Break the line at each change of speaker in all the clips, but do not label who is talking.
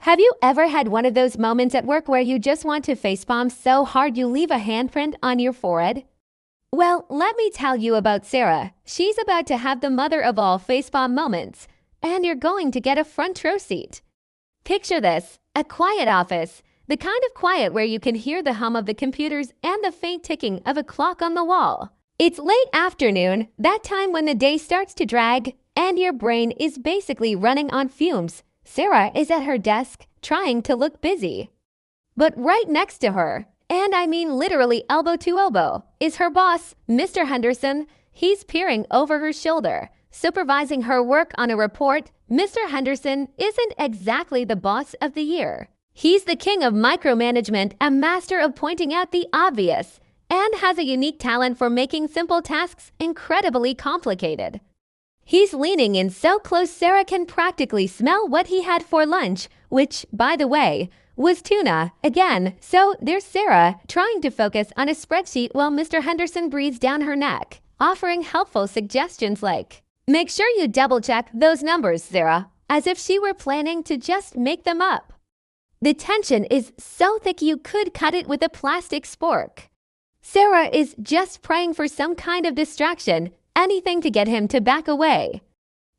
Have you ever had one of those moments at work where you just want to facepalm so hard you leave a handprint on your forehead? Well, let me tell you about Sarah. She's about to have the mother of all facepalm moments, and you're going to get a front row seat. Picture this, a quiet office, the kind of quiet where you can hear the hum of the computers and the faint ticking of a clock on the wall. It's late afternoon, that time when the day starts to drag, and your brain is basically running on fumes. Sarah is at her desk, trying to look busy. But right next to her, and I mean literally elbow to elbow, is her boss, Mr. Henderson. He's peering over her shoulder, supervising her work on a report. Mr. Henderson isn't exactly the boss of the year. He's the king of micromanagement, a master of pointing out the obvious, and has a unique talent for making simple tasks incredibly complicated. He's leaning in so close Sarah can practically smell what he had for lunch, which, by the way, was tuna again. So there's Sarah trying to focus on a spreadsheet while Mr. Henderson breathes down her neck, offering helpful suggestions like, "Make sure you double-check those numbers, Sarah," as if she were planning to just make them up. The tension is so thick you could cut it with a plastic spork. Sarah is just praying for some kind of distraction, anything to get him to back away.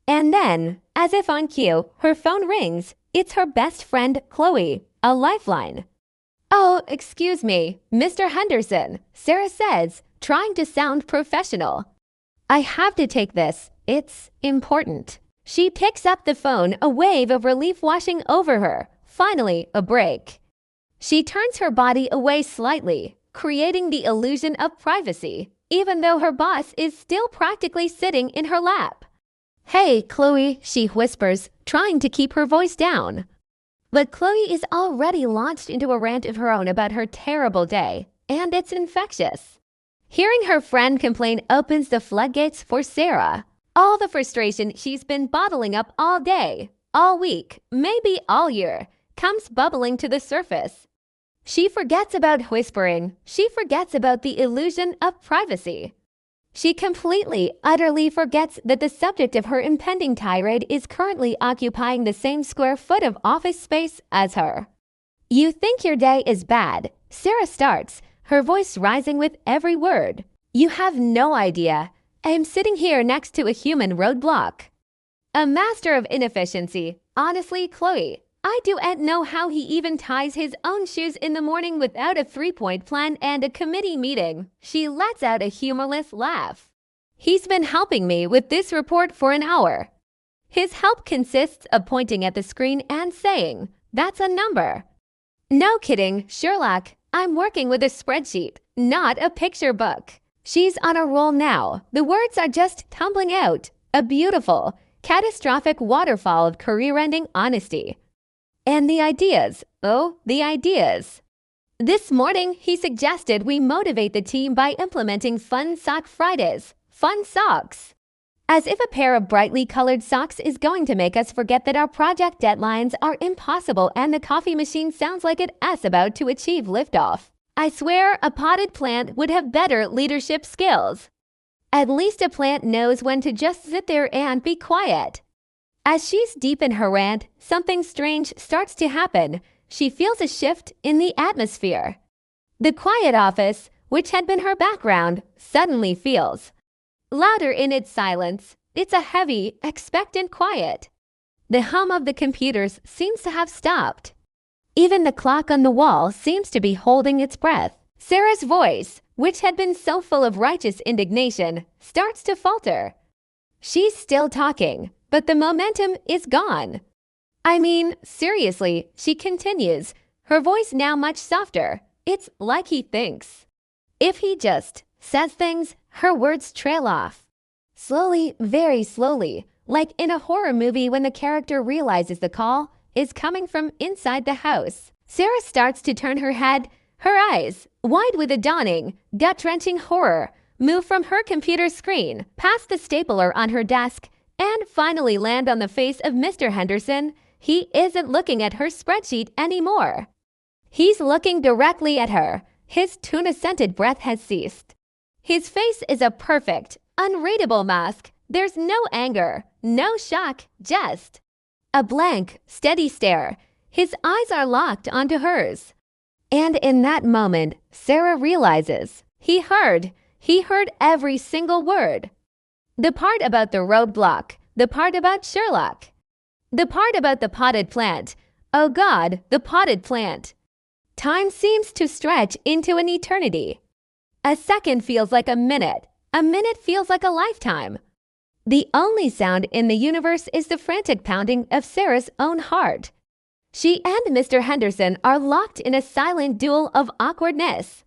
And then, as if on cue, her phone rings. It's her best friend, Chloe, a lifeline. "Oh, excuse me, Mr. Henderson," Sarah says, trying to sound professional. "I have to take this. It's important." She picks up the phone, a wave of relief washing over her. Finally, a break. She turns her body away slightly, creating the illusion of privacy, even though her boss is still practically sitting in her lap. "Hey, Chloe," she whispers, trying to keep her voice down. But Chloe is already launched into a rant of her own about her terrible day, and it's infectious. Hearing her friend complain opens the floodgates for Sarah. All the frustration she's been bottling up all day, all week, maybe all year, comes bubbling to the surface. She forgets about whispering. She forgets about the illusion of privacy. She completely, utterly forgets that the subject of her impending tirade is currently occupying the same square foot of office space as her. "You think your day is bad," Sarah starts, her voice rising with every word. "You have no idea. I'm sitting here next to a human roadblock. A master of inefficiency. Honestly, Chloe, I don't know how he even ties his own shoes in the morning without a three-point plan and a committee meeting." She lets out a humorless laugh. "He's been helping me with this report for an hour." His help consists of pointing at the screen and saying, "That's a number." "No kidding, Sherlock. I'm working with a spreadsheet, not a picture book." She's on a roll now. The words are just tumbling out. A beautiful, catastrophic waterfall of career-ending honesty. And the ideas, oh, the ideas. This morning, he suggested we motivate the team by implementing Fun Sock Fridays. Fun socks. As if a pair of brightly colored socks is going to make us forget that our project deadlines are impossible and the coffee machine sounds like it's about to achieve liftoff. I swear a potted plant would have better leadership skills. At least a plant knows when to just sit there and be quiet. As she's deep in her rant, something strange starts to happen. She feels a shift in the atmosphere. The quiet office, which had been her background, suddenly feels louder in its silence. It's a heavy, expectant quiet. The hum of the computers seems to have stopped. Even the clock on the wall seems to be holding its breath. Sarah's voice, which had been so full of righteous indignation, starts to falter. She's still talking, but the momentum is gone. "I mean, seriously," she continues, her voice now much softer. "It's like he thinks. If he just says things, her words trail off. Slowly, very slowly, like in a horror movie when the character realizes the call is coming from inside the house." Sarah starts to turn her head. Her eyes, wide with a dawning, gut-wrenching horror, move from her computer screen, past the stapler on her desk, and finally land on the face of Mr. Henderson. He isn't looking at her spreadsheet anymore. He's looking directly at her. His tuna-scented breath has ceased. His face is a perfect, unreadable mask. There's no anger, no shock, just a blank, steady stare. His eyes are locked onto hers. And in that moment, Sarah realizes he heard every single word. The part about the roadblock, the part about Sherlock, the part about the potted plant. Oh God, the potted plant. Time seems to stretch into an eternity. A second feels like a minute feels like a lifetime. The only sound in the universe is the frantic pounding of Sarah's own heart. She and Mr. Henderson are locked in a silent duel of awkwardness.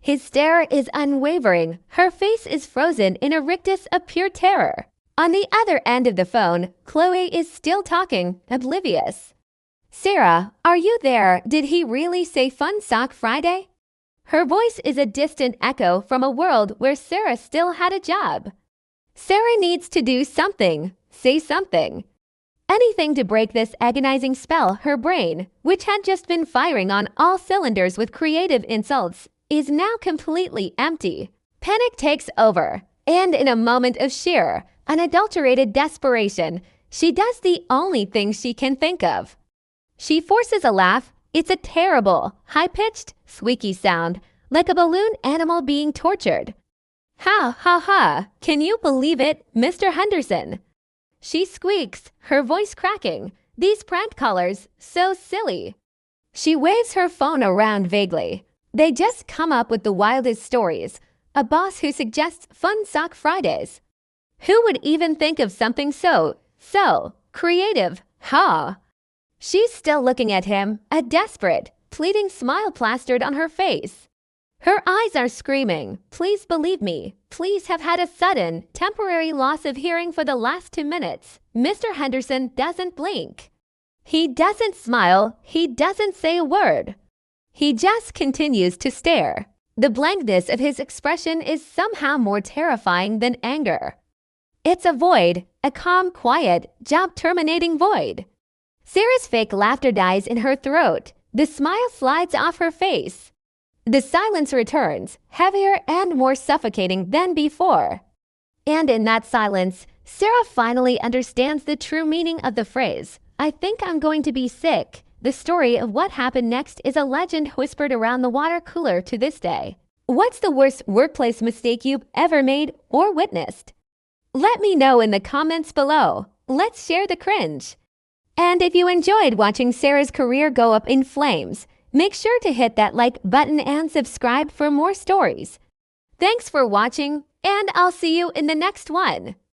His stare is unwavering. Her face is frozen in a rictus of pure terror. On the other end of the phone, Chloe is still talking, oblivious. Sarah, are you there? Did he really say Fun Sock Friday? Her voice is a distant echo from a world where Sarah still had a job. Sarah needs to do something, say something. Anything to break this agonizing spell. Her brain, which had just been firing on all cylinders with creative insults, is now completely empty. Panic takes over, and in a moment of sheer, unadulterated desperation, she does the only thing she can think of. She forces a laugh. It's a terrible, high-pitched, squeaky sound, like a balloon animal being tortured. Ha ha ha, can you believe it, Mr. Henderson? She squeaks, her voice cracking. These prank callers, so silly. She waves her phone around vaguely. They just come up with the wildest stories. A boss who suggests Fun Sock Fridays. Who would even think of something so creative? Ha! She's still looking at him, a desperate, pleading smile plastered on her face. Her eyes are screaming, please believe me. Please have had a sudden, temporary loss of hearing for the last 2 minutes. Mr. Henderson doesn't blink. He doesn't smile. He doesn't say a word. He just continues to stare. The blankness of his expression is somehow more terrifying than anger. It's a void, a calm, quiet, job-terminating void. Sarah's fake laughter dies in her throat. The smile slides off her face. The silence returns, heavier and more suffocating than before. And in that silence, Sarah finally understands the true meaning of the phrase, I think I'm going to be sick. The story of what happened next is a legend whispered around the water cooler to this day. What's the worst workplace mistake you've ever made or witnessed? Let me know in the comments below. Let's share the cringe. And if you enjoyed watching Sarah's career go up in flames, make sure to hit that like button and subscribe for more stories. Thanks for watching, and I'll see you in the next one.